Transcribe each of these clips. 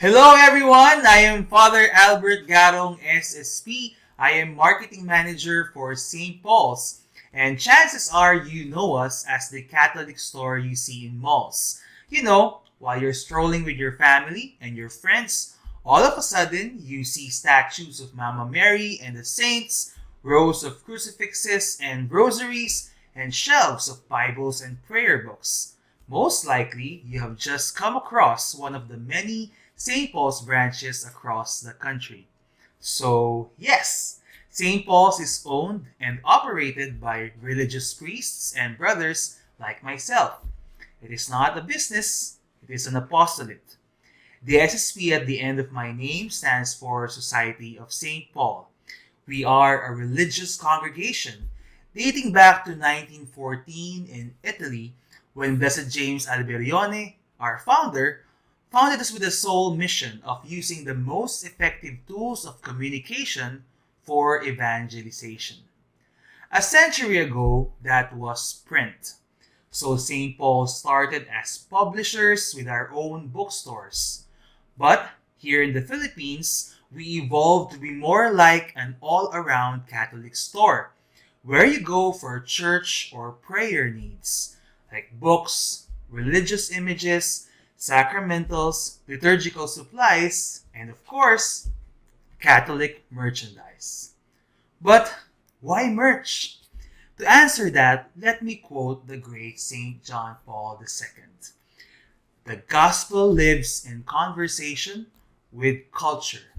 Hello everyone, I am Father Albert Garong SSP. I am Marketing Manager for St. Paul's, and chances are you know us as the Catholic store you see in malls. While you're strolling with your family and your friends, all of a sudden you see statues of Mama Mary and the saints, rows of crucifixes and rosaries, and shelves of Bibles and prayer books. Most likely, you have just come across one of the many St. Paul's branches across the country. So, yes, St. Paul's is owned and operated by religious priests and brothers like myself. It is not a business, it is an apostolate. The SSP at the end of my name stands for Society of St. Paul. We are a religious congregation dating back to 1914 in Italy when Blessed James Alberione, our founder, founded us with the sole mission of using the most effective tools of communication for evangelization. A century ago, that was print. So St. Paul started as publishers with our own bookstores. But here in the Philippines, we evolved to be more like an all-around Catholic store, where you go for church or prayer needs, like books, religious images, sacramentals, liturgical supplies, and of course, Catholic merchandise. But why merch? To answer that, let me quote the great St. John Paul II. The gospel lives in conversation with culture.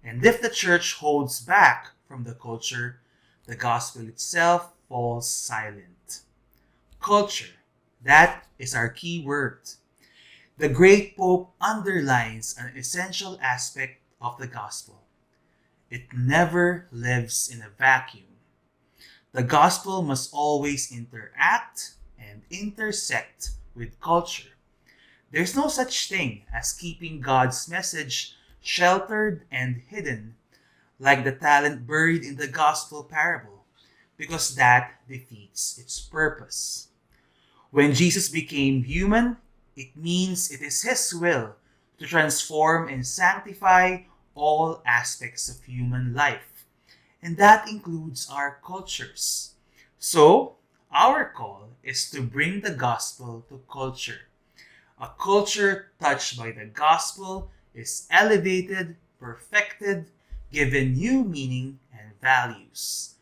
And if the church holds back from the culture, the gospel itself falls silent. Culture, that is our key word. The great Pope underlines an essential aspect of the gospel. It never lives in a vacuum. The gospel must always interact and intersect with culture. There's no such thing as keeping God's message sheltered and hidden, like the talent buried in the gospel parable, because that defeats its purpose. When Jesus became human, it means it is His will to transform and sanctify all aspects of human life. And that includes our cultures. So, our call is to bring the gospel to culture. A culture touched by the gospel is elevated, perfected, given new meaning and values.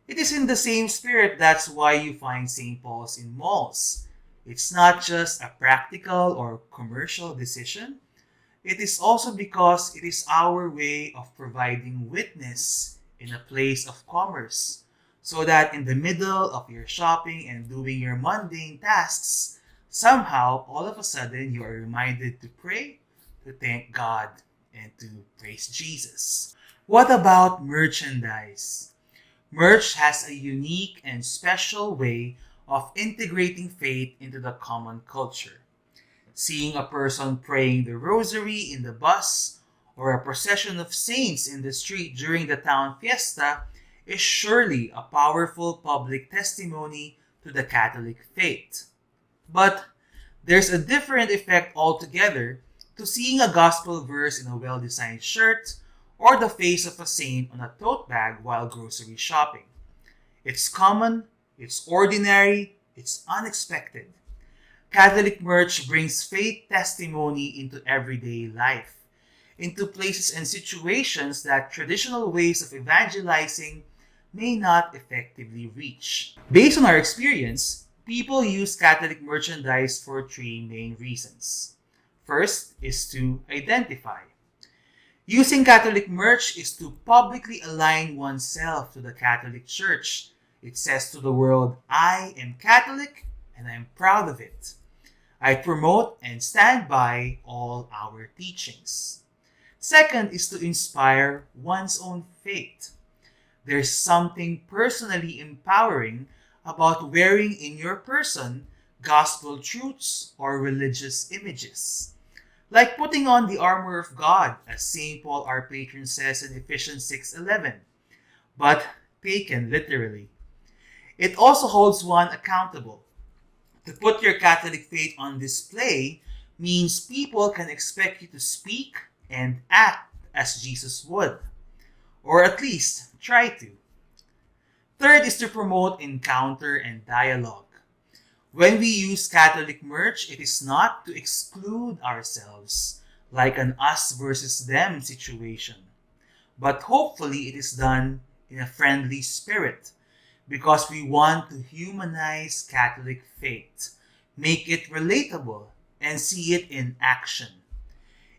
It is in the same spirit that's why you find St. Paul's in malls. It's not just a practical or commercial decision. It is also because it is our way of providing witness in a place of commerce, so that in the middle of your shopping and doing your mundane tasks, somehow all of a sudden you are reminded to pray, to thank God, and to praise Jesus. What about merchandise? Merch has a unique and special way of integrating faith into the common culture. Seeing a person praying the rosary in the bus or a procession of saints in the street during the town fiesta is surely a powerful public testimony to the Catholic faith. But there's a different effect altogether to seeing a gospel verse in a well-designed shirt or the face of a saint on a tote bag while grocery shopping. It's common, it's ordinary, it's unexpected. Catholic merch brings faith testimony into everyday life, into places and situations that traditional ways of evangelizing may not effectively reach. Based on our experience, people use Catholic merchandise for three main reasons. First is to identify. Using Catholic merch is to publicly align oneself to the Catholic Church. It says to the world, I am Catholic and I am proud of it. I promote and stand by all our teachings. Second is to inspire one's own faith. There's something personally empowering about wearing in your person gospel truths or religious images. Like putting on the armor of God, as St. Paul our patron says in Ephesians 6:11, but taken literally. It also holds one accountable. To put your Catholic faith on display means people can expect you to speak and act as Jesus would, or at least try to. Third is to promote encounter and dialogue. When we use Catholic merch, it is not to exclude ourselves, like an us versus them situation, but hopefully it is done in a friendly spirit, because we want to humanize Catholic faith, make it relatable, and see it in action.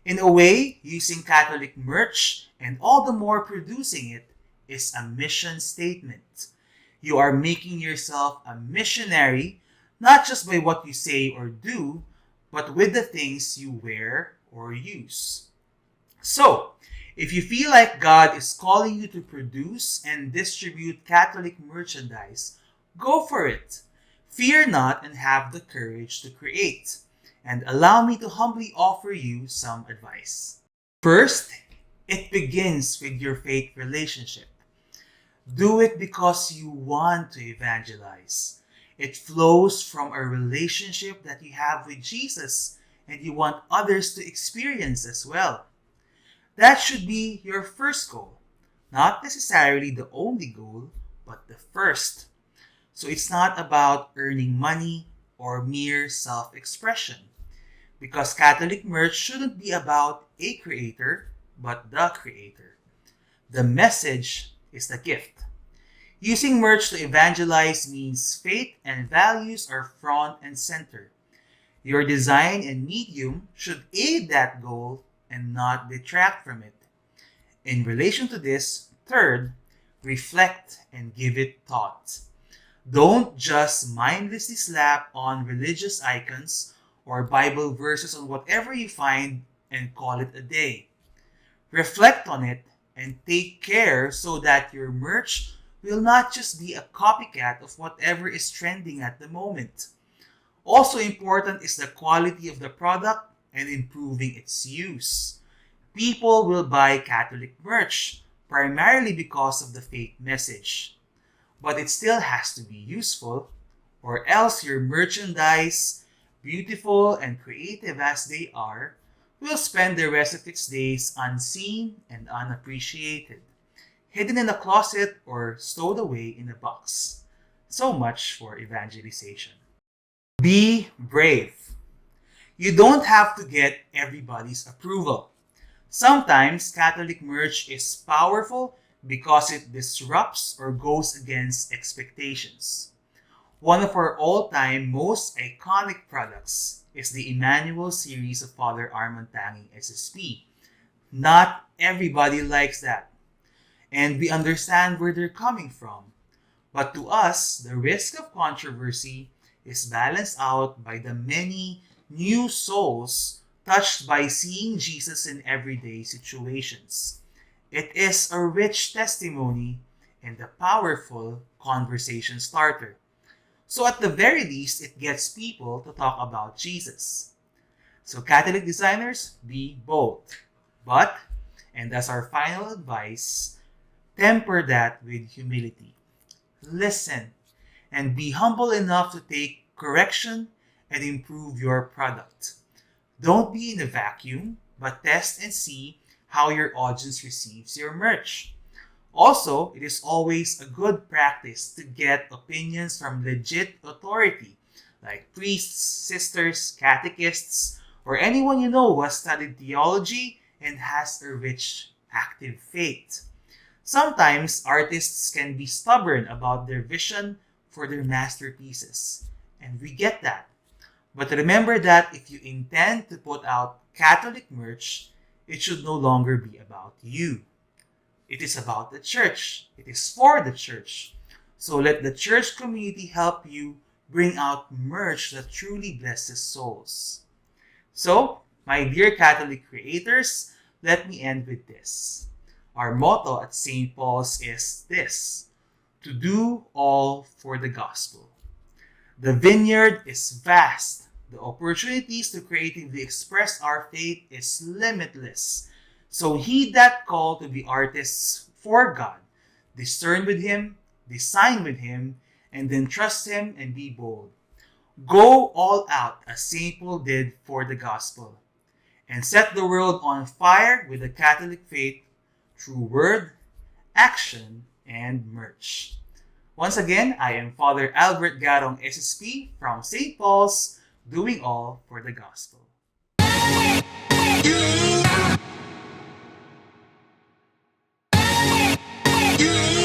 In a way, using Catholic merch and all the more producing it is a mission statement. You are making yourself a missionary, not just by what you say or do, but with the things you wear or use. So, if you feel like God is calling you to produce and distribute Catholic merchandise, go for it. Fear not and have the courage to create. And allow me to humbly offer you some advice. First, it begins with your faith relationship. Do it because you want to evangelize. It flows from a relationship that you have with Jesus and you want others to experience as well. That should be your first goal. Not necessarily the only goal, but the first. So it's not about earning money or mere self-expression. Because Catholic merch shouldn't be about a creator, but the creator. The message is the gift. Using merch to evangelize means faith and values are front and center. Your design and medium should aid that goal and not detract from it. In relation to this, third, reflect and give it thought. Don't just mindlessly slap on religious icons or Bible verses on whatever you find and call it a day. Reflect on it and take care so that your merch will not just be a copycat of whatever is trending at the moment. Also important is the quality of the product and improving its use. People will buy Catholic merch primarily because of the faith message. But it still has to be useful, or else your merchandise, beautiful and creative as they are, will spend the rest of its days unseen and unappreciated, hidden in a closet or stowed away in a box. So much for evangelization. Be brave. You don't have to get everybody's approval. Sometimes Catholic merch is powerful because it disrupts or goes against expectations. One of our all-time most iconic products is the Emmanuel series of Father Armand Tanging SSP. Not everybody likes that, and we understand where they're coming from. But to us, the risk of controversy is balanced out by the many new souls touched by seeing Jesus in everyday situations. It is a rich testimony and a powerful conversation starter. So at the very least, it gets people to talk about Jesus. So Catholic designers, be bold. But, and as our final advice, temper that with humility. Listen and be humble enough to take correction and improve your product. Don't be in a vacuum, but test and see how your audience receives your merch. Also, it is always a good practice to get opinions from legit authority, like priests, sisters, catechists, or anyone you know who has studied theology and has a rich, active faith. Sometimes artists can be stubborn about their vision for their masterpieces, and we get that. But remember that if you intend to put out Catholic merch, it should no longer be about you. It is about the church. It is for the church. So let the church community help you bring out merch that truly blesses souls. So, my dear Catholic creators, let me end with this. Our motto at St. Paul's is this: to do all for the gospel. The vineyard is vast. The opportunities to creatively express our faith is limitless. So heed that call to be artists for God. Discern with Him, design with Him, and then trust Him and be bold. Go all out as St. Paul did for the gospel, and set the world on fire with the Catholic faith through word, action, and merch. Once again, I am Father Albert Garong SSP from St. Paul's, doing all for the gospel. You